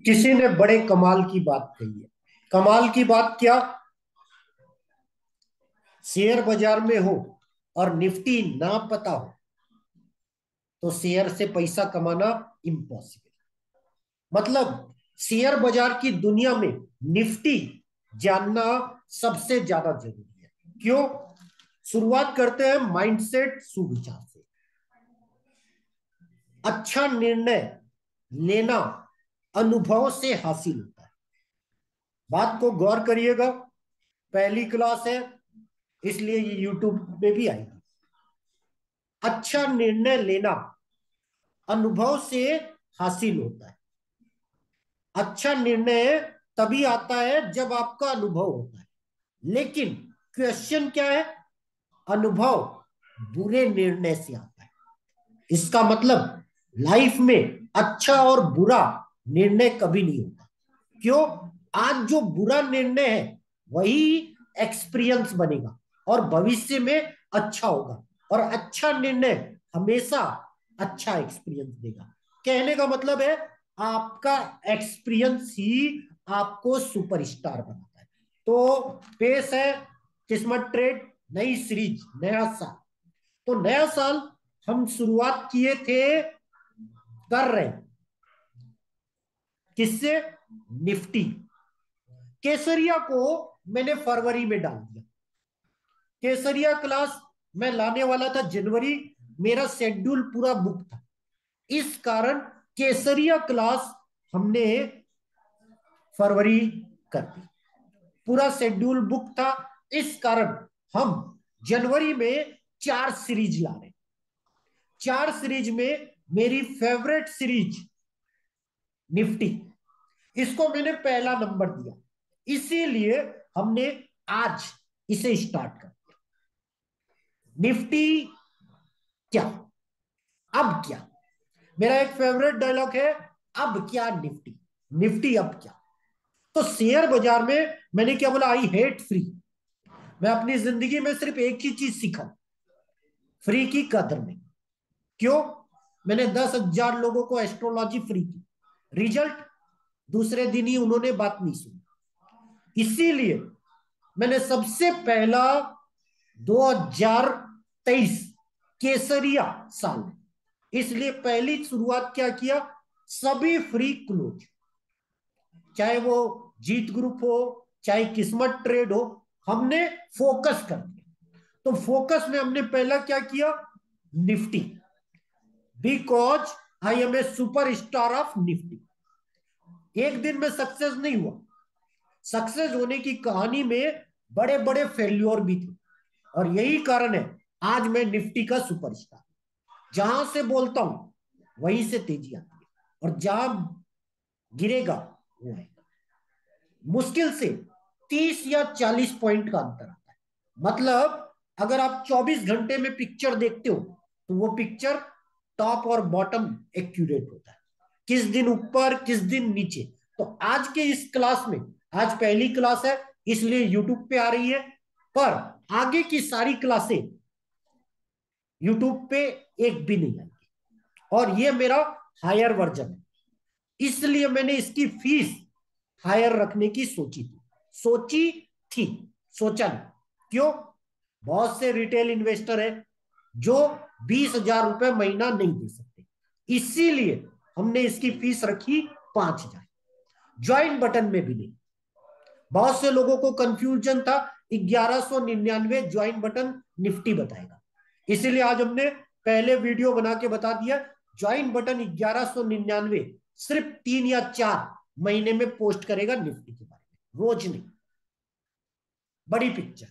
किसी ने बड़े कमाल की बात कही है। कमाल की बात क्या? शेयर बाजार में हो और निफ्टी ना पता हो तो शेयर से पैसा कमाना इम्पॉसिबल। मतलब शेयर बाजार की दुनिया में निफ्टी जानना सबसे ज्यादा जरूरी है। क्यों? शुरुआत करते हैं माइंडसेट, सुविचार से। अच्छा निर्णय लेना अनुभव से हासिल होता है। बात को गौर करिएगा। पहली क्लास है, इसलिए ये यूट्यूब पे भी आएगी। अच्छा निर्णय लेना अनुभव से हासिल होता है। अच्छा निर्णय तभी आता है जब आपका अनुभव होता है। लेकिन क्वेश्चन क्या है? अनुभव बुरे निर्णय से आता है। इसका मतलब लाइफ में अच्छा और बुरा निर्णय कभी नहीं होता। क्यों? आज जो बुरा निर्णय है वही एक्सपीरियंस बनेगा और भविष्य में अच्छा होगा। और अच्छा निर्णय हमेशा अच्छा एक्सपीरियंस देगा। कहने का मतलब है आपका एक्सपीरियंस ही आपको सुपरस्टार बनाता है। तो पेश है किस्मत ट्रेड, नई सीरीज, नया साल। तो नया साल हम शुरुआत किए थे, कर रहे हैं किससे? निफ्टी। केसरिया को मैंने फरवरी में डाल दिया। केसरिया क्लास मैं लाने वाला था जनवरी, मेरा शेड्यूल पूरा बुक था। इस कारण केसरिया क्लास हमने फरवरी कर दी। पूरा शेड्यूल बुक था। इस कारण हम जनवरी में 4 सीरीज ला रहे। 4 सीरीज में मेरी फेवरेट सीरीज निफ्टी, इसको मैंने पहला नंबर दिया। इसीलिए हमने आज इसे स्टार्ट कर दिया। निफ्टी क्या, अब क्या? मेरा एक फेवरेट डायलॉग है, अब क्या निफ्टी, निफ्टी अब क्या। तो शेयर बाजार में मैंने क्या बोला? I hate free. मैं अपनी जिंदगी में सिर्फ एक ही चीज सीखा, फ्री की कदर नहीं। क्यों? मैंने 10,000 लोगों को एस्ट्रोलॉजी फ्री की, रिजल्ट दूसरे दिन ही उन्होंने बात नहीं सुनी। इसीलिए मैंने सबसे पहला 2023 केसरिया साल, इसलिए पहली शुरुआत क्या किया? सभी फ्री क्लोज, चाहे वो जीत ग्रुप हो, चाहे किस्मत ट्रेड हो, हमने फोकस कर दिया। तो फोकस में हमने पहला क्या किया? Nifty, because I am a super star of Nifty. एक दिन में सक्सेस नहीं हुआ। सक्सेस होने की कहानी में बड़े बड़े फेल्योर भी थे। और यही कारण है आज मैं निफ्टी का सुपरस्टार। जहां से बोलता हूं वहीं से तेजी आती है, और जहां गिरेगा वो आएगा। मुश्किल से 30 या 40 पॉइंट का अंतर आता है। मतलब अगर आप 24 घंटे में पिक्चर देखते हो तो वो पिक्चर टॉप और बॉटम एक्यूरेट होता है, किस दिन ऊपर किस दिन नीचे। तो आज के इस क्लास में, आज पहली क्लास है इसलिए यूट्यूब पे आ रही है, पर आगे की सारी क्लासें यूट्यूब पे एक भी नहीं आएगी। और ये मेरा हायर वर्जन है, इसलिए मैंने इसकी फीस हायर रखने की सोची थी, सोचा नहीं। क्यों? बहुत से रिटेल इन्वेस्टर है जो 20,000 रुपए महीना नहीं दे सकते, इसीलिए हमने इसकी फीस रखी 5,000। ज्वाइन बटन में भी नहीं। बहुत से लोगों को कंफ्यूजन था, 1199 ज्वाइन बटन निफ्टी बताएगा, इसीलिए आज हमने पहले वीडियो बना के बता दिया। ज्वाइन बटन 1199 सिर्फ 3 या 4 महीने में पोस्ट करेगा निफ्टी के बारे में, रोज नहीं। बड़ी पिक्चर,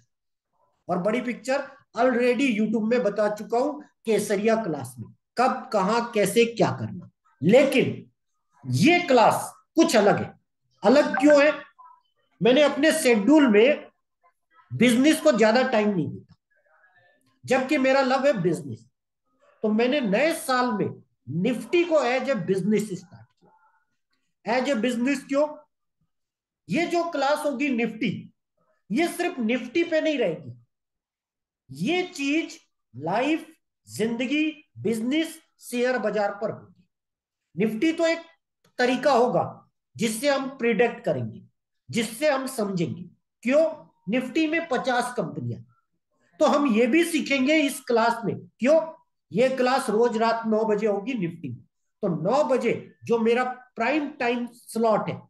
और बड़ी पिक्चर ऑलरेडी यूट्यूब में बता चुका हूं केसरिया क्लास में, कब कहां कैसे क्या करना। लेकिन ये क्लास कुछ अलग है। अलग क्यों है? मैंने अपने शेड्यूल में बिजनेस को ज्यादा टाइम नहीं देता, जबकि मेरा लव है बिजनेस। तो मैंने नए साल में निफ्टी को एज ए बिजनेस स्टार्ट किया। एज ए बिजनेस क्यों? ये जो क्लास होगी निफ्टी, ये सिर्फ निफ्टी पे नहीं रहेगी। ये चीज लाइफ, जिंदगी, बिजनेस, शेयर बाजार पर होगी। निफ्टी तो एक तरीका होगा जिससे हम प्रिडिक्ट करेंगे, जिससे हम समझेंगे। क्यों? निफ्टी में 50 कंपनियां, तो हम ये भी सीखेंगे इस क्लास में। क्यों? ये क्लास रोज रात 9 बजे होगी निफ्टी में, तो 9 बजे जो मेरा प्राइम टाइम स्लॉट है,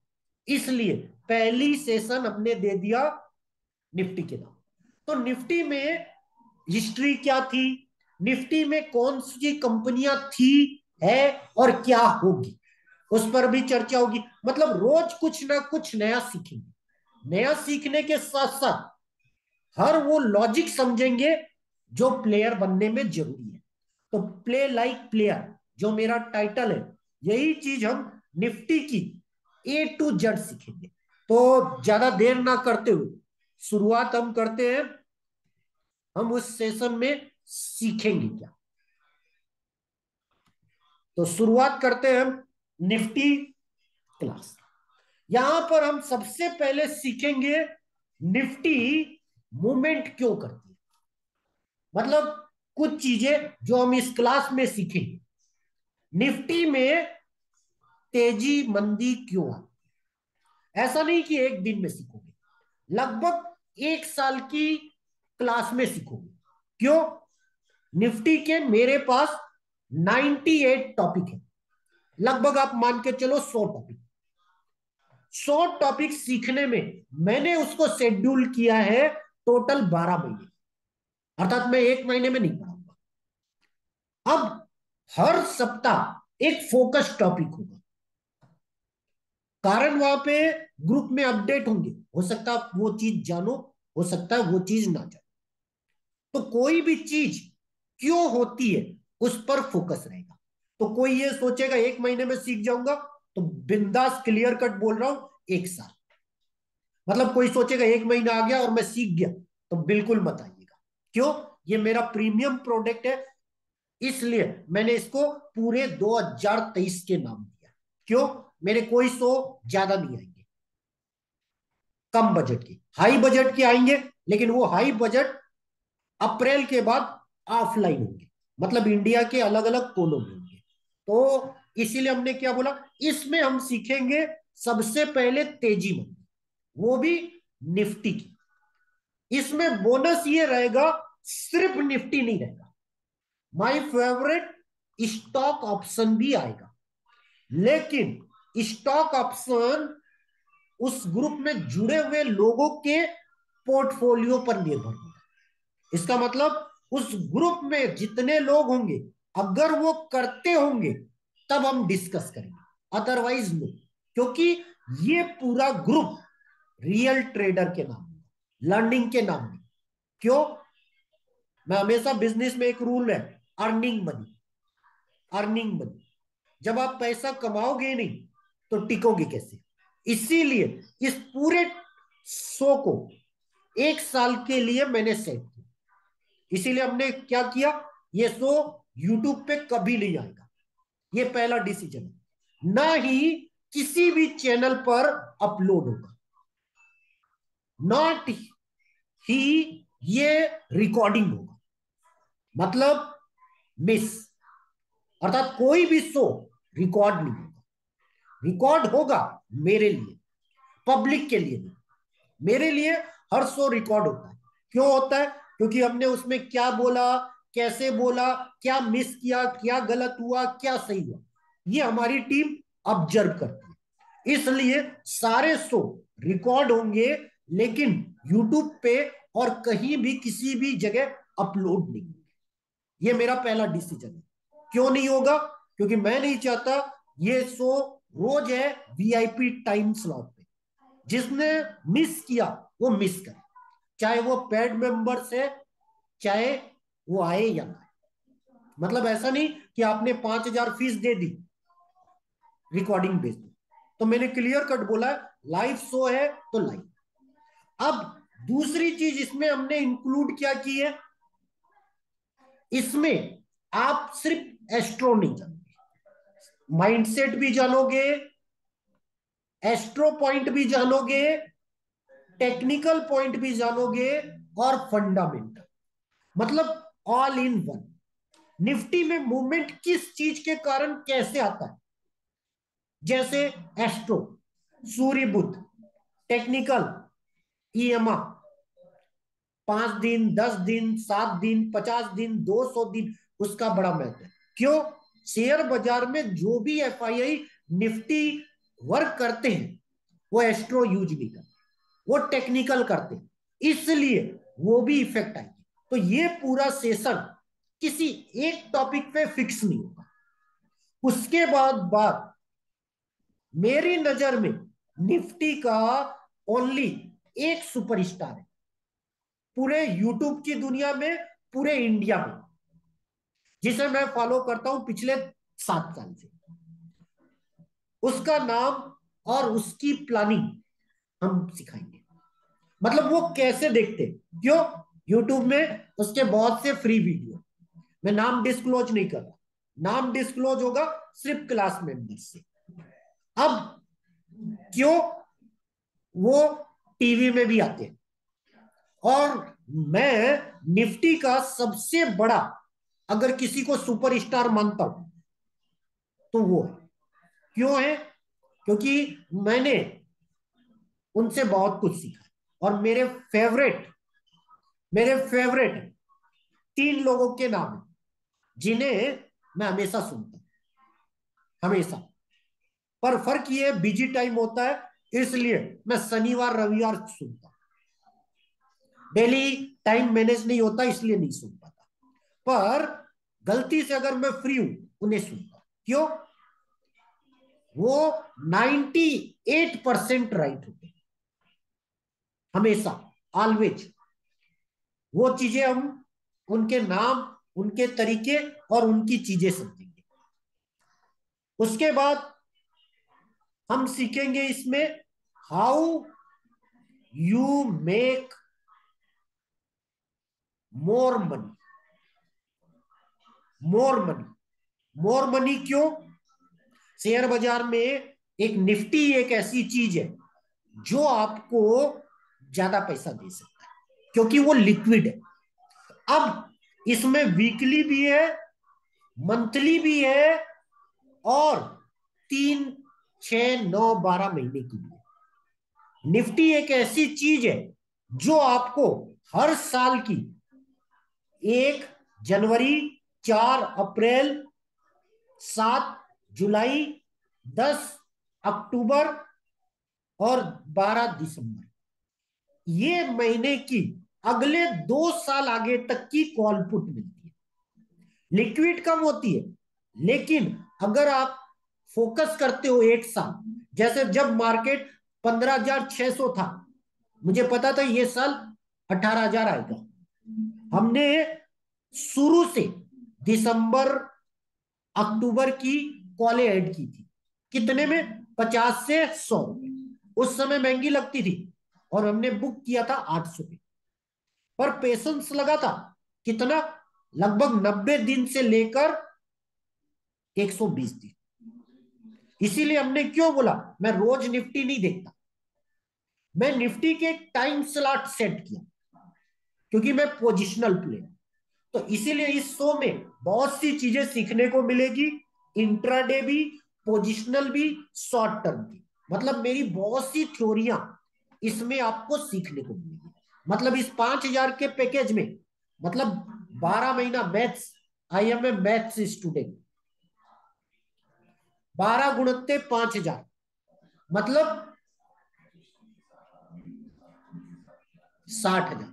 इसलिए पहली सेशन हमने दे दिया निफ्टी के नाम। तो निफ्टी में हिस्ट्री क्या थी, निफ्टी में कौन सी कंपनियां थी, है और क्या होगी, उस पर भी चर्चा होगी। मतलब रोज कुछ ना कुछ नया सीखेंगे। नया सीखने के साथ साथ हर वो लॉजिक समझेंगे जो प्लेयर बनने में जरूरी है। तो प्ले लाइक प्लेयर जो मेरा टाइटल है, यही चीज हम निफ्टी की A to Z सीखेंगे। तो ज्यादा देर ना करते हुए शुरुआत हम करते हैं। हम उस सेशन में सीखेंगे क्या, तो शुरुआत करते हैं हम निफ्टी क्लास। यहां पर हम सबसे पहले सीखेंगे निफ्टी मूवमेंट क्यों करती है। मतलब कुछ चीजें जो हम इस क्लास में सीखेंगे। निफ्टी में तेजी मंदी क्यों आती है, ऐसा नहीं कि एक दिन में सीखोगे, लगभग 1 साल की क्लास में सीखोगे। क्यों? निफ्टी के मेरे पास 98 टॉपिक है, लगभग आप मान के चलो 100 टॉपिक। 100 टॉपिक सीखने में मैंने उसको शेड्यूल किया है टोटल 12 महीने, अर्थात मैं एक महीने में नहीं पढ़ाऊंगा। अब हर सप्ताह एक फोकस टॉपिक होगा, कारण वहां पे ग्रुप में अपडेट होंगे, हो सकता है आप वो चीज जानो, हो सकता है वो चीज ना जानो। तो कोई भी चीज क्यों होती है उस पर फोकस रहेगा। तो कोई ये सोचेगा एक महीने में सीख जाऊंगा, तो बिंदास क्लियर कट बोल रहा हूं 1 साल। मतलब कोई सोचेगा एक महीना आ गया और मैं सीख गया, तो बिल्कुल मत आइएगा। क्यों? ये मेरा प्रीमियम प्रोडक्ट है, इसलिए मैंने इसको पूरे 2023 के नाम दिया। क्यों? मेरे कोई शो ज्यादा नहीं आएंगे, कम बजट की, हाई बजट के आएंगे, लेकिन वो हाई बजट अप्रैल के बाद ऑफलाइन होंगे, मतलब इंडिया के अलग अलग कोनों में होंगे। तो इसीलिए हमने क्या बोला, इसमें हम सीखेंगे सबसे पहले तेजी मंदी, वो भी निफ्टी की। इसमें बोनस ये रहेगा, सिर्फ निफ्टी नहीं रहेगा, माय फेवरेट स्टॉक ऑप्शन भी आएगा। लेकिन स्टॉक ऑप्शन उस ग्रुप में जुड़े हुए लोगों के पोर्टफोलियो पर निर्भर होगा। इसका मतलब उस ग्रुप में जितने लोग होंगे, अगर वो करते होंगे तब हम डिस्कस करेंगे, अदरवाइज नो। क्योंकि ये पूरा ग्रुप रियल ट्रेडर के नाम है, लर्निंग के नाम है। क्यों? मैं हमेशा बिजनेस में एक रूल है, अर्निंग मनी, अर्निंग मनी। जब आप पैसा कमाओगे नहीं तो टिकोगे कैसे। इसीलिए इस पूरे शो को 1 साल के लिए मैंने सेट किया। इसीलिए हमने क्या किया, ये शो यूट्यूब पे कभी नहीं आएगा, ये पहला डिसीजन है। ना ही किसी भी चैनल पर अपलोड होगा, नॉट ही ये रिकॉर्डिंग होगा। मतलब मिस, अर्थात कोई भी शो रिकॉर्ड नहीं होगा। रिकॉर्ड होगा मेरे लिए, पब्लिक के लिए नहीं। मेरे लिए हर शो रिकॉर्ड होता है। क्यों होता है? क्योंकि हमने उसमें क्या बोला, कैसे बोला, क्या मिस किया, क्या गलत हुआ, क्या सही हुआ, ये हमारी टीम ऑब्जर्व करती है। इसलिए सारे शो रिकॉर्ड होंगे, लेकिन यूट्यूब पे और कहीं भी किसी भी जगह अपलोड नहीं होंगे। ये मेरा पहला डिसीजन है। क्यों नहीं होगा? क्योंकि मैं नहीं चाहता ये शो रोज है वीआईपी टाइम स्लॉट पे, जिसने मिस किया वो मिस करे, चाहे वो पेड मेंबर्स है, चाहे वो आए या ना आए। मतलब ऐसा नहीं कि आपने 5,000 फीस दे दी, रिकॉर्डिंग भेज दो। तो मैंने क्लियर कट बोला, लाइव शो है तो लाइव। अब दूसरी चीज इसमें हमने इंक्लूड क्या की है, इसमें आप सिर्फ एस्ट्रो नहीं जानोगे, माइंडसेट भी जानोगे, एस्ट्रो पॉइंट भी जानोगे, टेक्निकल पॉइंट भी जानोगे, और फंडामेंटल, मतलब ऑल इन वन। निफ्टी में मूवमेंट किस चीज के कारण कैसे आता है, जैसे एस्ट्रो, सूर्य बुध, टेक्निकल, ईएमआ, 5 दिन, 10 दिन, 7 दिन, 50 दिन, 200 दिन, उसका बड़ा महत्व है। क्यों? शेयर बाजार में जो भी एफआईआई निफ्टी वर्क करते हैं वो एस्ट्रो यूज नहीं करते, वो टेक्निकल करते हैं, इसलिए वो भी इफेक्ट आएगी। तो ये पूरा सेशन किसी एक टॉपिक पे फिक्स नहीं होगा। उसके बाद बात मेरी नजर में निफ्टी का ओनली एक सुपरस्टार है पूरे यूट्यूब की दुनिया में, पूरे इंडिया में, जिसे मैं फॉलो करता हूं पिछले 7 साल से। उसका नाम और उसकी प्लानिंग हम सिखाएंगे। मतलब वो कैसे देखते, क्यों? यूट्यूब में उसके बहुत से फ्री वीडियो, मैं नाम डिस्क्लोज नहीं कर रहा, नाम डिस्क्लोज होगा सिर्फ क्लास मेंबर से। अब क्यों? वो टीवी में भी आते हैं, और मैं निफ्टी का सबसे बड़ा अगर किसी को सुपरस्टार मानता हूं तो वो है। क्यों है? क्योंकि मैंने उनसे बहुत कुछ सीखा, और मेरे फेवरेट 3 लोगों के नाम है जिन्हें मैं हमेशा सुनता हूं, हमेशा। पर फर्क ये बिजी टाइम होता है, इसलिए मैं शनिवार रविवार सुनता हूं। डेली टाइम मैनेज नहीं होता, इसलिए नहीं सुन पाता। पर गलती से अगर मैं फ्री हूं उन्हें सुनता हूं। क्यों? वो 98% राइट होते हैं, हमेशा, ऑलवेज। वो चीजें हम उनके नाम, उनके तरीके और उनकी चीजें समझेंगे। उसके बाद हम सीखेंगे इसमें how you make more money. More money, more money क्यों? शेयर बाजार में एक निफ्टी एक ऐसी चीज है जो आपको ज्यादा पैसा दे सकता है, क्योंकि वो लिक्विड है। अब इसमें वीकली भी है, मंथली भी है, और 3, 6, 9, 12 महीने की भी है। निफ्टी एक ऐसी चीज है जो आपको हर साल की 1 जनवरी, 4 अप्रैल, 7 जुलाई, 10 अक्टूबर और 12 दिसंबर, ये महीने की अगले 2 साल आगे तक की कॉल पुट मिलती है। लिक्विड कम होती है, लेकिन अगर आप फोकस करते हो 1 साल, जैसे जब मार्केट 15,600 था, मुझे पता था ये साल 18,000 आएगा। हमने शुरू से दिसंबर अक्टूबर की कॉलें ऐड की थी, कितने में? 50 से 100 रुपए। उस समय महंगी लगती थी, और हमने बुक किया था 800 पे। पर पेशेंस लगा था कितना? लगभग 90 दिन से लेकर 120 दिन। इसीलिए हमने क्यों बोला मैं रोज निफ्टी नहीं देखता, मैं निफ्टी के एक टाइम स्लॉट सेट किया, क्योंकि मैं पोजिशनल प्लेयर। तो इसीलिए इस शो में बहुत सी चीजें सीखने को मिलेगी, इंट्राडे भी, पोजिशनल भी, शॉर्ट टर्म भी। मतलब मेरी बहुत सी थ्योरियां इसमें आपको सीखने को मिलेगी। मतलब इस 5,000 के पैकेज में, मतलब 12 महीना maths, I am a maths student, 12 गुणित 5,000 मतलब 60,000।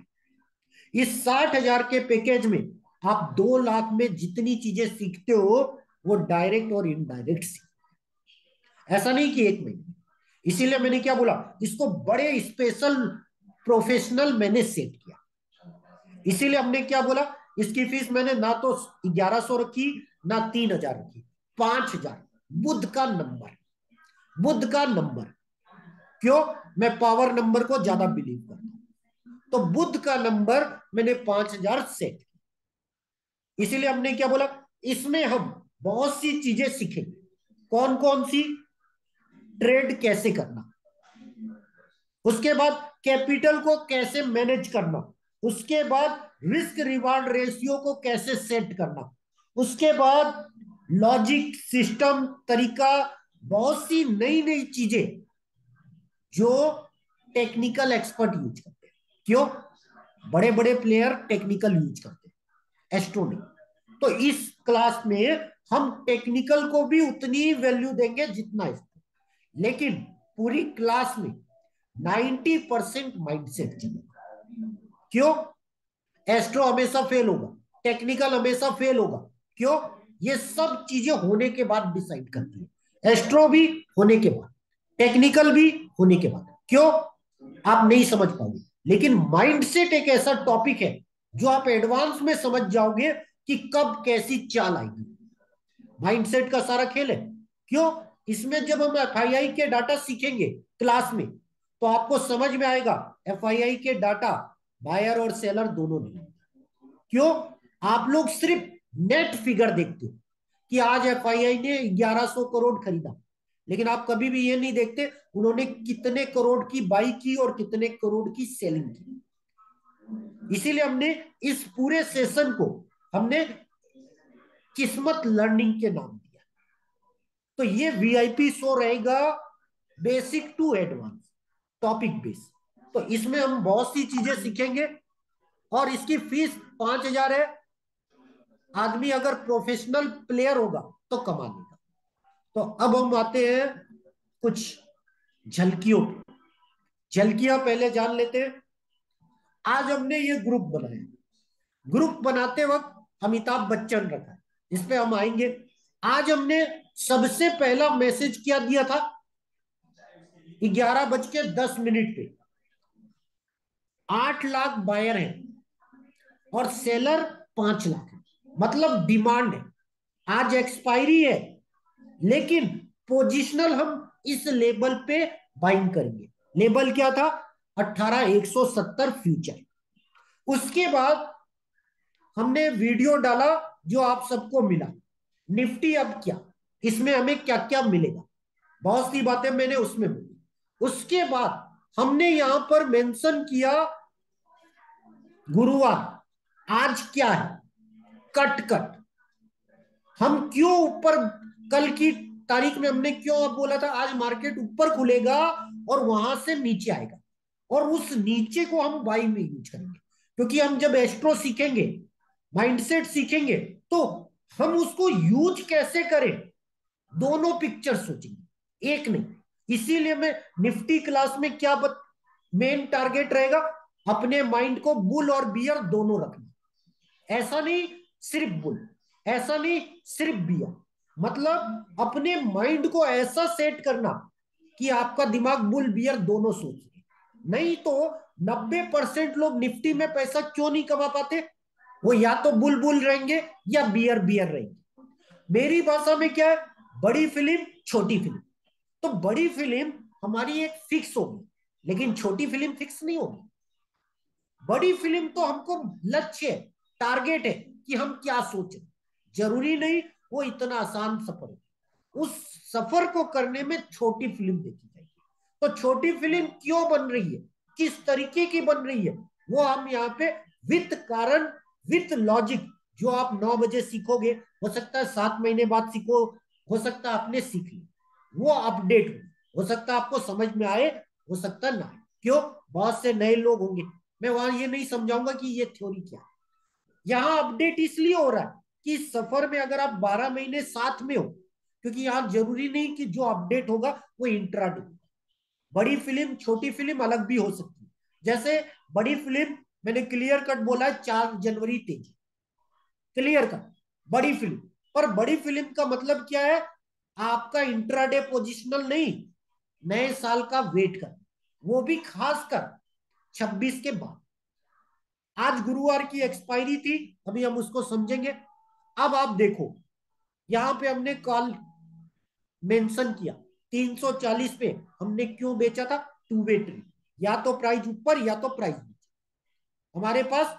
इस 60,000 के पैकेज में आप 2 लाख में जितनी चीजें सीखते हो वो डायरेक्ट और इनडायरेक्ट सीखते, ऐसा नहीं कि 1 महीने। इसीलिए मैंने क्या बोला, इसको बड़े स्पेशल प्रोफेशनल मैंने सेट किया। इसीलिए हमने क्या बोला, इसकी फीस मैंने ना तो 1,100 रखी, ना 3,000 रखी, 5,000। बुध का नंबर, बुध का नंबर। क्यों? मैं पावर नंबर को ज्यादा बिलीव करता हूं, तो बुध का नंबर मैंने 5,000 सेट किया। इसीलिए हमने क्या बोला, इसमें हम बहुत सी चीजें सीखेंगे। कौन कौन सी? ट्रेड कैसे करना, उसके बाद कैपिटल को कैसे मैनेज करना, उसके बाद रिस्क रिवार्ड रेशियो को कैसे सेट करना, उसके बाद लॉजिक, सिस्टम, तरीका, बहुत सी नई नई चीजें जो टेक्निकल एक्सपर्ट यूज करते हैं। क्यों? बड़े बड़े प्लेयर टेक्निकल यूज करते हैं, एस्ट्रो नहीं। तो इस क्लास में हम टेक्निकल को भी उतनी वैल्यू देंगे जितना एस्ट्रो, लेकिन पूरी क्लास में 90% माइंडसेट चलेगा। क्यों? एस्ट्रो हमेशा फेल होगा, टेक्निकल हमेशा फेल होगा। क्यों? ये सब चीजें होने के बाद डिसाइड करती है। एस्ट्रो भी होने के बाद, टेक्निकल भी होने के बाद। क्यों? आप नहीं समझ पाओगे। लेकिन माइंडसेट एक ऐसा टॉपिक है जो आप एडवांस में समझ जाओगे कि कब कैसी चाल आएगी। माइंडसेट का सारा खेल है। क्यों? इसमें जब हम एफआईआई के डाटा सीखेंगे क्लास में, तो आपको समझ में आएगा एफआईआई के डाटा बायर और सेलर दोनों नहीं। क्यों? आप लोग सिर्फ नेट फिगर देखते हो कि आज एफआईआई ने 1100 करोड़ खरीदा, लेकिन आप कभी भी ये नहीं देखते उन्होंने कितने करोड़ की बाई की और कितने करोड़ की सेलिंग की। इसीलिए हमने इस पूरे सेशन को हमने किस्मत लर्निंग के नाम दिया। तो ये वीआईपी शो रहेगा, basic to advance, topic base. तो इसमें हम बहुत सी चीजें सीखेंगे और इसकी फीस 5,000 है। आदमी अगर प्रोफेशनल प्लेयर होगा तो कमा लेगा। तो अब हम आते हैं कुछ झलकियों पे। झलकियां पहले जान लेते हैं। आज हमने ये ग्रुप बनाया। ग्रुप बनाते वक्त अमिताभ बच्चन रखा है, इस पे हम आएंगे। आज हमने सबसे पहला मैसेज क्या दिया था? 11:10 पे 8 लाख बायर है और सेलर 5 लाख है। मतलब डिमांड है। आज एक्सपायरी है, लेकिन पोजिशनल हम इस लेवल पे बाइंग करेंगे। लेवल क्या था? 18,170 फ्यूचर। उसके बाद हमने वीडियो डाला जो आप सबको मिला, निफ्टी अब क्या, इसमें हमें क्या क्या मिलेगा, बहुत सी बातें मैंने उसमें बोली। उसके बाद हमने यहां पर मेंशन किया गुरुवार आज क्या है, कट कट। हम क्यों ऊपर, कल की तारीख में हमने क्यों अब बोला था आज मार्केट ऊपर खुलेगा और वहां से नीचे आएगा, और उस नीचे को हम बाई में यूज करेंगे। क्योंकि हम जब एस्ट्रो सीखेंगे, माइंडसेट सीखेंगे, तो हम उसको यूज कैसे करें, दोनों पिक्चर सोचेंगे, एक नहीं। इसीलिए मैं निफ्टी क्लास में क्या मेन टारगेट रहेगा, अपने माइंड को बुल और बियर दोनों रखना। ऐसा नहीं सिर्फ बुल, ऐसा नहीं सिर्फ बियर। मतलब अपने माइंड को ऐसा सेट करना कि आपका दिमाग बुल बियर दोनों सोच रहे। नहीं तो 90% लोग निफ्टी में पैसा क्यों नहीं कमा पाते? वो या तो बुल बुल रहेंगे या बियर बियर रहेंगे। मेरी भाषा में क्या है? बड़ी फिल्म छोटी फिल्म। तो बड़ी फिल्म हमारी एक फिक्स होगी, लेकिन छोटी फिल्म फिक्स नहीं होगी। बड़ी फिल्म तो हमको लक्ष्य है, टारगेट है कि हम क्या सोचें। जरूरी नहीं वो इतना आसान सफर हो। उस सफर को करने में छोटी फिल्म देखी जाएगी। तो छोटी फिल्म क्यों बन रही है, किस तरीके की बन रही है, वो हम यहाँ पे विथ कारण, विथ लॉजिक, जो आप 9 बजे सीखोगे, हो सकता है 7 महीने बाद सीखो, हो सकता है आपने सीख लिया, वो अपडेट हो सकता है आपको समझ में आए, हो सकता ना आए। क्यों? बहुत से नए लोग होंगे। मैं वहां ये नहीं समझाऊंगा कि ये थ्योरी क्या है। यहाँ अपडेट इसलिए हो रहा है कि सफर में अगर आप 12 महीने साथ में हो, क्योंकि यहाँ जरूरी नहीं कि जो अपडेट होगा वो इंट्राडे होगा। बड़ी फिल्म छोटी फिल्म अलग भी हो सकती है। जैसे बड़ी फिल्म मैंने क्लियर कट बोला है, 4 जनवरी तेजी, क्लियर कट बड़ी फिल्म। पर बड़ी फिल्म का मतलब क्या है? आपका इंट्राडे पोजिशनल नहीं, नए साल का वेट कर, वो भी खासकर 26 के बाद। आज गुरुवार की एक्सपायरी थी, अभी हम उसको समझेंगे। अब आप देखो, यहां पे हमने कॉल मेंशन किया 340 पे, हमने क्यों बेचा था? टू वे ट्रेड, या तो प्राइस ऊपर या तो प्राइस नीचे। हमारे पास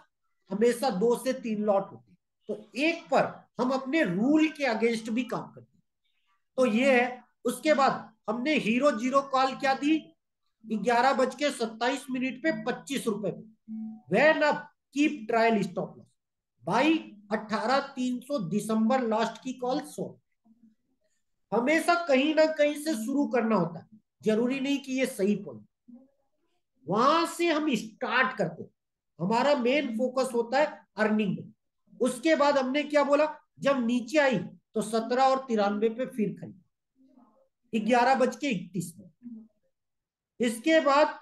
हमेशा 2 से 3 लॉट होते हैं, तो एक पर हम अपने रूल के अगेंस्ट भी काम करते हैं। तो ये है। उसके बाद हमने हीरो जीरो कॉल क्या दी? 11:27 पे 25 रुपए पे, when up keep trial stop loss by 18,300 दिसंबर लास्ट की कॉल 100। हमेशा कहीं ना कहीं से शुरू करना होता है, जरूरी नहीं कि ये सही पॉइंट। वहां से हम स्टार्ट करते हैं। हमारा मेन फोकस होता है अर्निंग में। उसके बाद हमने क्या बोला, जब नीचे आई तो 17 और 93 पे फिर खरीदा 11:31 में। इसके बाद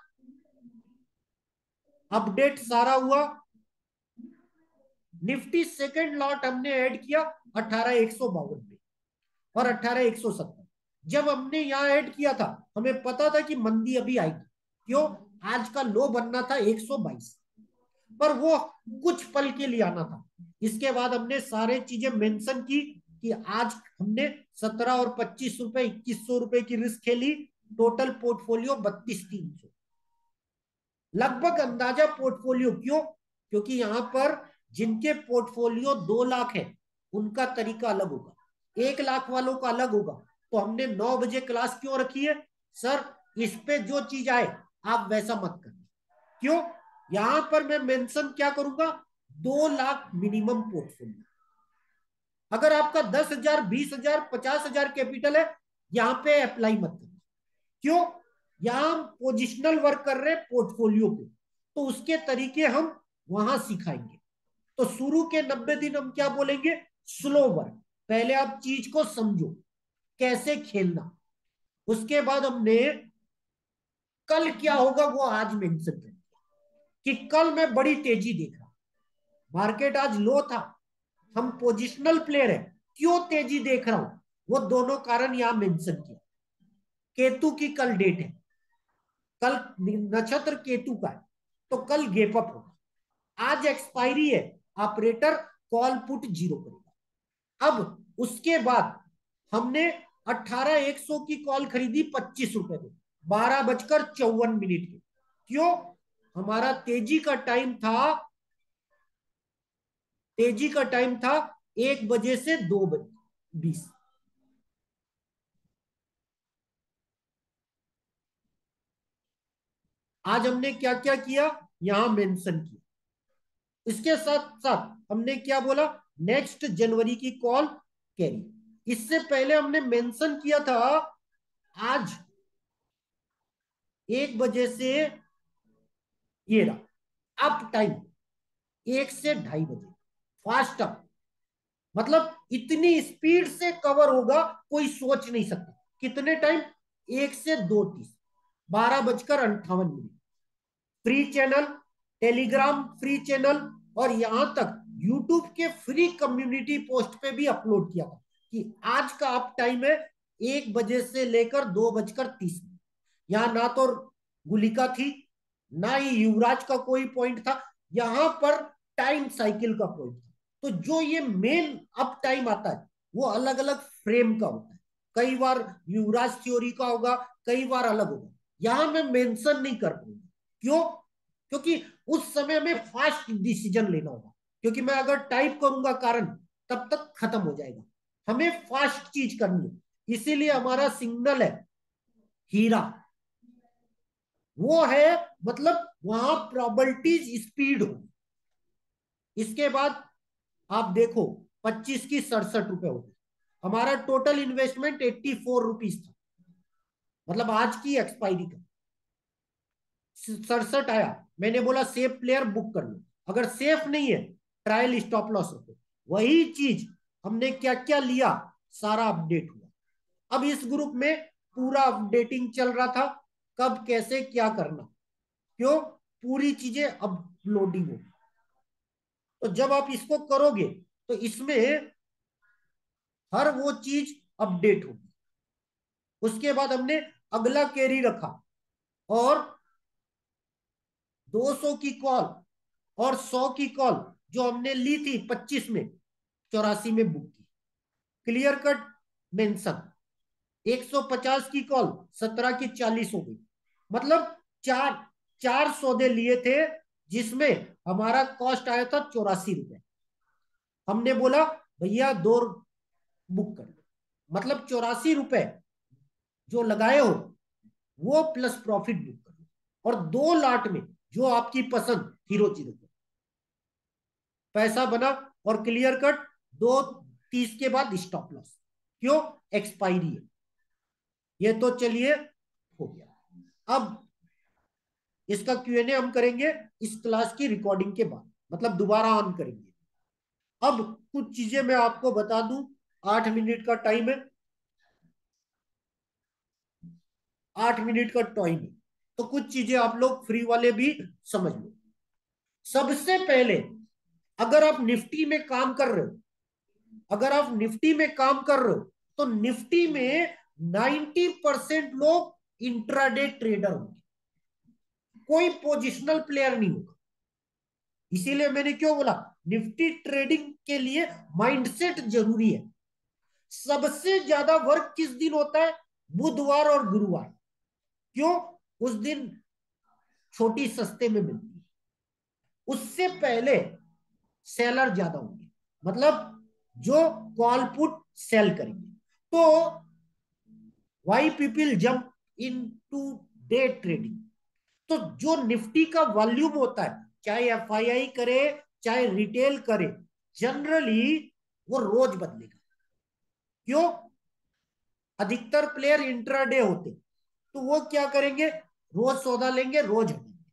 अपडेट सारा हुआ, निफ्टी सेकंड लॉट हमने ऐड किया 18,152 में और 18,170। जब हमने यहाँ ऐड किया था, हमें पता था कि मंदी अभी आएगी। क्यों? आज का लो बनना था 122, पर वो कुछ पल के लिए आना था। इसके बाद हमने सारे चीजें मेंशन की कि आज हमने 17 और 25 रुपए, 2100 रुपए की रिस्क खेली। टोटल पोर्टफोलियो 32,300, लगभग अंदाजा पोर्टफोलियो। क्यों? क्योंकि यहां पर जिनके पोर्टफोलियो 2 लाख है उनका तरीका अलग होगा, 1 लाख वालों का अलग होगा। तो हमने 9 बजे क्लास क्यों रखी है? सर, इस पे जो चीज आए आप वैसा मत करना। क्यों? यहां पर मैं मेंशन क्या करूंगा, 2 लाख मिनिमम पोर्टफोलियो। अगर आपका 10,000, 20,000, 50,000 कैपिटल है, यहां पे अप्लाई मत करना। क्यों? यहां हम पोजिशनल वर्क कर रहे हैं पोर्टफोलियो पे, तो उसके तरीके हम वहां सिखाएंगे। तो शुरू के 90 दिन हम क्या बोलेंगे, स्लो वर्क। पहले आप चीज को समझो कैसे खेलना। उसके बाद हमने कल क्या होगा वो आज मेंशन करेंगे कि कल मैं बड़ी तेजी देख रहा हूं, मार्केट आज लो था, हम पोजिशनल प्लेयर है, क्यों तेजी देख रहा हूं, वो दोनों कारण यहां मेंशन किया। केतु की कल डेट है, कल नक्षत्र केतु का है, तो कल गेप अप होगा। आज एक्सपायरी है, ऑपरेटर कॉल पुट जीरो करेगा। अब उसके बाद हमने 18,100 की कॉल खरीदी 25 रुपए में, 12:54 के। क्यों? हमारा तेजी का टाइम था 1 बजे से 2:20। आज हमने क्या क्या किया यहां मेंशन किया। इसके साथ साथ हमने क्या बोला, नेक्स्ट जनवरी की कॉल कैरी। इससे पहले हमने मेंशन किया था आज 1 बजे से ये रहा अप टाइम, 1 से 2:30 बजे फास्ट अप। मतलब इतनी स्पीड से कवर होगा कोई सोच नहीं सकता। कितने टाइम? 1 से 2:30, 12:58। Free channel, Telegram free channel, और यहां तक यूट्यूब के फ्री कम्युनिटी पोस्ट पे भी अपलोड किया था कि आज का अप टाइम है 1 बजे से लेकर 2:30। यहां ना तो गुलिका थी, ना ही युवराज का कोई पॉइंट था, यहां पर टाइम साइकिल का पॉइंट था। तो जो ये मेन अप टाइम आता है वो अलग अलग फ्रेम का होता है। कई बार युवराज थ्योरी का होगा, कई बार अलग होगा। यहां मैं मेंशन नहीं कर पाऊंगा। क्यों? क्योंकि उस समय में फास्ट डिसीजन लेना होगा, क्योंकि मैं अगर टाइप करूंगा कारण तब तक खत्म हो जाएगा। हमें फास्ट चीज करनी है, इसीलिए हमारा सिग्नल है हीरा। वो है मतलब वहां प्रॉपर्टीज स्पीड हो। इसके बाद आप देखो 25 की 67 रुपए हो गई। हमारा टोटल इन्वेस्टमेंट 84 रुपीज था, मतलब आज की एक्सपायरी का 67 आया। मैंने बोला सेफ प्लेयर बुक कर लो, अगर सेफ नहीं है ट्रायल स्टॉप लॉस रखो। वही चीज हमने क्या क्या लिया, सारा अपडेट हुआ। अब इस ग्रुप में पूरा अपडेटिंग चल रहा था, कब कैसे क्या करना। क्यों? पूरी चीजें अपलोडिंग हो। तो जब आप इसको करोगे तो इसमें हर वो चीज अपडेट होगी। उसके बाद हमने अगला कैरी रखा और 200 की कॉल और 100 की कॉल जो हमने ली थी 25 में, 84 में बुक की। Clear cut mention. 150 की कॉल 17 की 40 हो गई। मतलब चार चार सौदे लिए थे, जिसमें हमारा कॉस्ट आया था 84 रुपए। हमने बोला भैया दो बुक कर लो, मतलब 84 रुपए जो लगाए हो वो प्लस प्रॉफिट बुक कर लो, और 2 लाट में जो आपकी पसंद हीरो जीरो को पैसा बना। और क्लियर कट 2:30 के बाद स्टॉप लॉस। क्यों? एक्सपायरी है। ये तो चलिए हो गया। अब इसका Q&A हम करेंगे इस क्लास की रिकॉर्डिंग के बाद, मतलब दोबारा ऑन करेंगे। अब कुछ चीजें मैं आपको बता दूं, 8 मिनट का टाइम है, 8 मिनट का टाइम है, तो कुछ चीजें आप लोग फ्री वाले भी समझ लो। सबसे पहले, अगर आप निफ्टी में काम कर रहे हो, अगर आप निफ्टी में काम कर रहे हो, तो निफ्टी में 90% लोग इंट्राडे ट्रेडर होंगे, कोई पोजिशनल प्लेयर नहीं होगा। इसीलिए मैंने क्यों बोला, निफ्टी ट्रेडिंग के लिए माइंडसेट जरूरी है। सबसे ज्यादा वर्क किस दिन होता है, बुधवार और गुरुवार। क्यों, उस दिन छोटी सस्ते में मिलती है, उससे पहले सेलर ज्यादा होंगे, मतलब जो कॉल पुट सेल करेंगे। तो why people jump into day trading. तो जो निफ्टी का वॉल्यूम होता है, चाहे एफआईआई करे चाहे रिटेल करे, जनरली वो रोज बदलेगा। क्यों, अधिकतर प्लेयर इंट्राडे होते, तो वो क्या करेंगे, रोज सौदा लेंगे, रोज हटेंगे,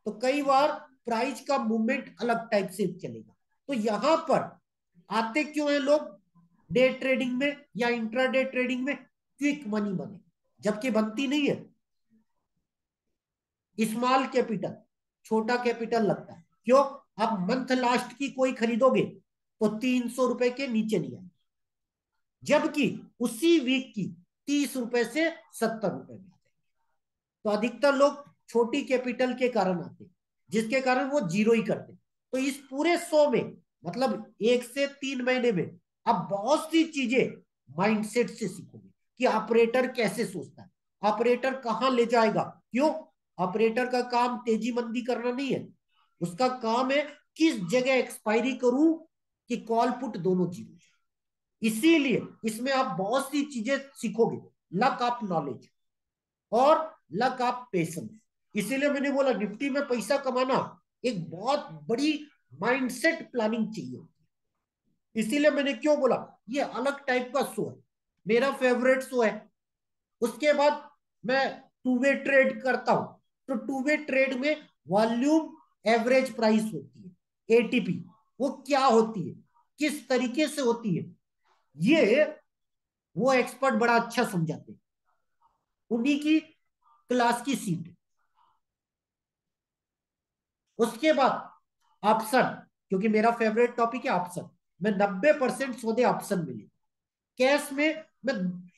तो कई बार प्राइस का मूवमेंट अलग टाइप से चलेगा। तो यहां पर आते क्यों है लोग डे ट्रेडिंग में या इंट्राडे ट्रेडिंग में, क्विक मनी बने, जबकि बनती नहीं है। स्मॉल कैपिटल, छोटा कैपिटल लगता है। क्यों, आप मंथ लास्ट की कोई खरीदोगे तो 300 रुपए के नीचे नहीं आएगी, जबकि उसी वीक की 30 रुपए से 70 रुपए में आ जाएगी। तो अधिकतर लोग छोटी कैपिटल के कारण आते, जिसके कारण वो जीरो ही करते। तो इस पूरे 100 में, मतलब 1 से 3 महीने में, आप बहुत सी चीजें माइंडसेट से सीखोगे कि ऑपरेटर कैसे सोचता है, ऑपरेटर कहां ले जाएगा। क्यों, ऑपरेटर का काम तेजी मंदी करना नहीं है, उसका काम है किस जगह एक्सपायरी करूं कि कॉल पुट दोनों जीरो। इसीलिए इसमें आप बहुत सी चीजें सीखोगे, लक ऑफ नॉलेज और लक ऑफ पेशेंस। इसीलिए मैंने बोला निफ्टी में पैसा कमाना एक बहुत बड़ी माइंडसेट प्लानिंग चाहिए। इसीलिए मैंने क्यों बोला, ये अलग टाइप का शो है, मेरा फेवरेट शो है। उसके बाद मैं टू वे ट्रेड करता हूं, तो टू वे ट्रेड में वॉल्यूम एवरेज प्राइस होती है, एटीपी, वो क्या होती है, किस तरीके से होती है, ये वो एक्सपर्ट बड़ा अच्छा समझाते हैं, उन्हीं की क्लास की सीट। उसके बाद ऑप्शन, क्योंकि मेरा फेवरेट टॉपिक है ऑप्शन, मैं 90% सौदे ऑप्शन में लेता। कैश में मैं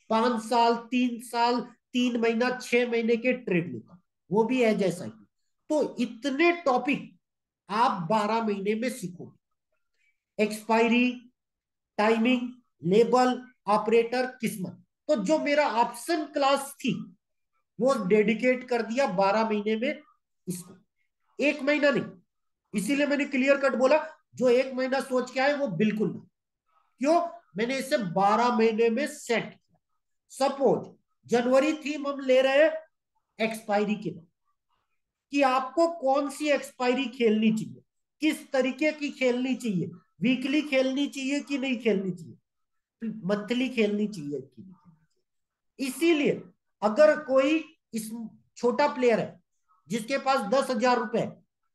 5 साल, 3 साल, 3 महीना, 6 महीने के ट्रेड लेता हूं, वो भी है जैसा कि। तो इतने टॉपिक आप 12 महीने में सीखोगे, एक्सपायरी, टाइमिंग, लेबल, ऑपरेटर, किस्मत। तो जो मेरा ऑप्शन क्लास थी, वो डेडिकेट कर दिया 12 महीने में इसको, 1 महीना नहीं। इसीलिए मैंने क्लियर कट बोला, जो 1 महीना सोच के आए वो बिल्कुल ना। क्यों, मैंने इसे 12 महीने में सेट किया। सपोज जनवरी थीम हम ले रहे हैं एक्सपायरी के बाद, कि आपको कौन सी एक्सपायरी खेलनी चाहिए, किस तरीके की खेलनी चाहिए, वीकली खेलनी चाहिए कि नहीं खेलनी चाहिए, मंथली खेलनी चाहिए कि नहीं खेलनी चाहिए। इसीलिए अगर कोई इस छोटा प्लेयर है जिसके पास 10,000 रुपए,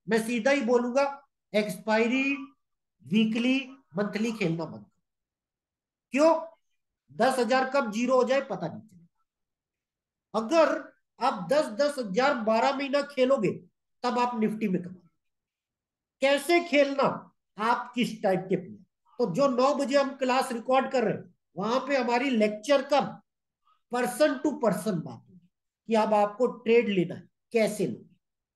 मैं सीधा ही बोलूंगा एक्सपायरी, वीकली, मंथली खेलना बंद करो। क्यों, 10,000 कब जीरो हो जाए पता नहीं चलेगा। अगर आप 10-10 हजार 12 महीना खेलोगे, तब आप निफ्टी में कमाओगे। कैसे खेलना, आप किस टाइप के प्लेयर। तो जो 9 बजे हम क्लास रिकॉर्ड कर रहे हैं, वहां पे हमारी लेक्चर का पर्सन टू पर्सन बात होगी कि अब आपको ट्रेड लेना है, कैसे लोगे,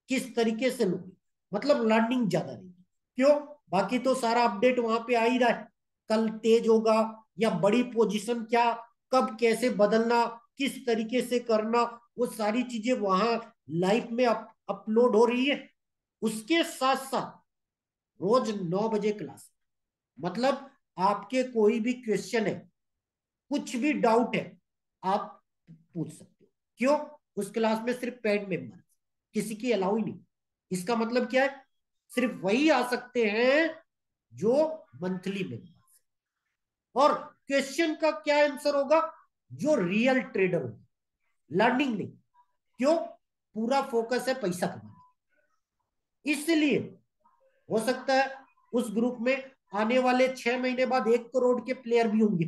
किस तरीके से लोगे, मतलब लर्निंग ज्यादा रहेगी। क्यों, बाकी तो सारा अपडेट वहां पे आ ही रहा है, कल तेज होगा या बड़ी पोजीशन क्या, कब कैसे बदलना, किस तरीके से करना, वो सारी चीजें वहां लाइव में अपलोड हो रही है। उसके साथ साथ रोज 9 बजे क्लास, मतलब आपके कोई भी क्वेश्चन है, कुछ भी डाउट है, आप पूछ सकते हो। क्यों, उस क्लास में सिर्फ पेड मेंबर, किसी की अलाउ ही नहीं। इसका मतलब क्या है, सिर्फ वही आ सकते हैं जो मंथली मेंबर। और क्वेश्चन का क्या आंसर होगा, जो रियल ट्रेडर होंगे, लर्निंग नहीं। क्यों? पूरा फोकस है पैसा कमाने। इसलिए हो सकता है उस ग्रुप में आने वाले 6 महीने बाद 1 करोड़ के प्लेयर भी होंगे।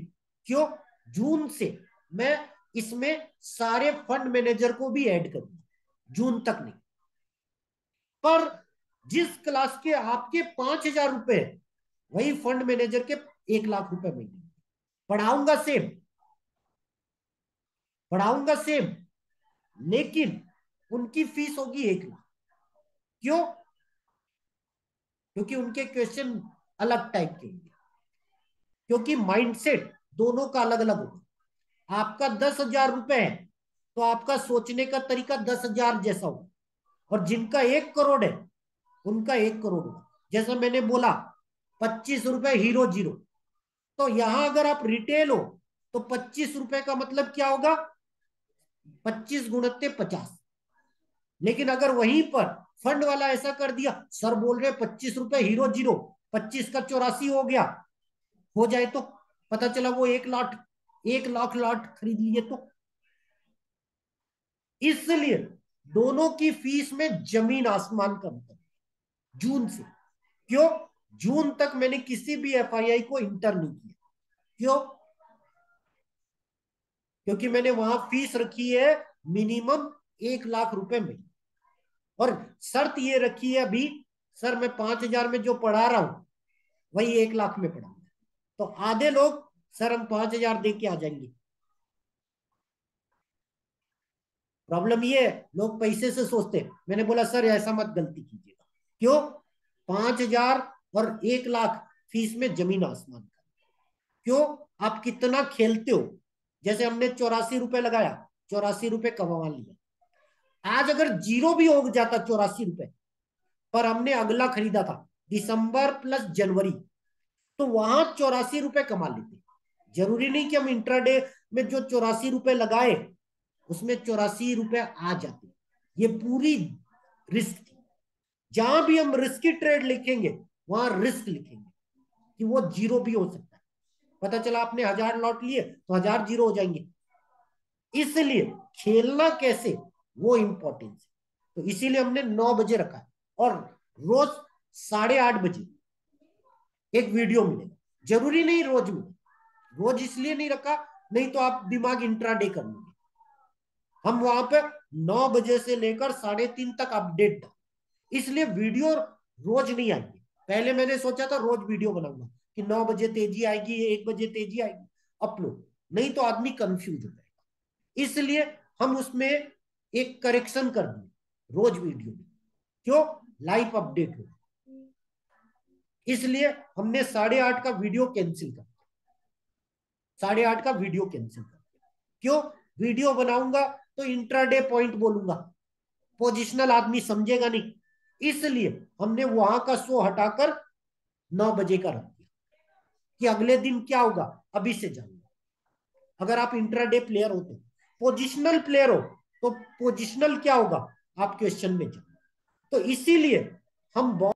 क्यों? जून से मैं इसमें सारे फंड मैनेजर को भी ऐड करूंगा, जून तक नहीं। पर जिस क्लास के आपके 5,000 रुपए वही फंड मैनेजर के 1 लाख रुपए महीने। पढ़ाऊंगा सेम, पढ़ाऊंगा सेम, लेकिन उनकी फीस होगी 1 लाख। क्यों? क्योंकि उनके क्वेश्चन अलग टाइप के होंगे, क्योंकि माइंडसेट दोनों का अलग अलग होगा। आपका 10,000 रुपए है तो आपका सोचने का तरीका 10,000 जैसा होगा, और जिनका 1 करोड़ है उनका 1 करोड़ होगा। जैसा मैंने बोला 25 रुपए हीरो जीरो, तो यहां अगर आप रिटेल हो तो 25 रुपए का मतलब क्या होगा? 25 × 50। लेकिन अगर वहीं पर फंड वाला ऐसा कर दिया, सर बोल रहे 25 रुपए हीरो जीरो, 25 का 84 हो गया, हो जाए तो पता चला वो 1 लाख, 1 लाख लॉट खरीद लिए तो। इसलिए दोनों की फीस में जमीन आसमान का अंतर जून से। क्यों? जून तक मैंने किसी भी एफआईआई को इंटर नहीं किया। क्यों? क्योंकि मैंने वहां फीस रखी है मिनिमम 1 लाख रुपए में, और शर्त ये रखी है अभी, सर मैं 5,000 में जो पढ़ा रहा हूं वही 1 लाख में पढ़ाऊंगा। तो आधे लोग, सर हम 5,000 दे के आ जाएंगे। प्रॉब्लम ये है, लोग पैसे से सोचते हैं। मैंने बोला सर ऐसा मत गलती कीजिएगा। क्यों? 5,000 और 1 लाख फीस में जमीन आसमान का। क्यों? आप कितना खेलते हो। जैसे हमने 84 रुपए लगाया, 84 रुपए कमा लिया। आज अगर जीरो भी हो जाता 84 रुपए, पर हमने अगला खरीदा था दिसंबर प्लस जनवरी, तो वहां 84 रुपए कमा लेते। जरूरी नहीं कि हम इंट्राडे में जो 84 रुपए लगाए उसमें 84 रुपए आ जाते। ये पूरी रिस्क थी। जहां भी हम रिस्की ट्रेड लिखेंगे वहां रिस्क लिखेंगे कि वो जीरो भी हो सकता है। पता चला आपने 1,000 लॉट लिए तो 1,000 जीरो हो जाएंगे। इसलिए खेलना कैसे, वो इंपॉर्टेंस है। तो इसीलिए हमने 9 बजे रखा है, और रोज 8:30 बजे एक वीडियो मिलेगा। जरूरी नहीं रोज मिले, रोज इसलिए नहीं रखा, नहीं तो आप दिमाग इंट्राडे कर लोगे। हम वहां पे 9 बजे से लेकर 3:30 तक अपडेट था। इसलिए वीडियो रोज नहीं आएगी। पहले मैंने सोचा था रोज वीडियो बनाऊंगा कि 9 बजे तेजी आएगी, 1 बजे तेजी आएगी, अपलोड। नहीं तो आदमी कंफ्यूज हो जाएगा। इसलिए हम उसमें एक करेक्शन कर दिए, रोज वीडियो में। क्यों? लाइव अपडेट हो। इसलिए हमने 8:30 का वीडियो कैंसिल कर दिया, 8:30 का वीडियो कैंसिल कर दिया। क्यों? वीडियो बनाऊंगा तो इंट्राडे पॉइंट बोलूंगा, पोजिशनल आदमी समझेगा नहीं। इसलिए हमने वहां का शो हटाकर 9 बजे का रख दिया कि अगले दिन क्या होगा अभी से जानिए। अगर आप इंट्राडे प्लेयर हो तो, पोजिशनल प्लेयर हो तो पोजिशनल क्या होगा आप क्वेश्चन में जानिए। तो इसीलिए हम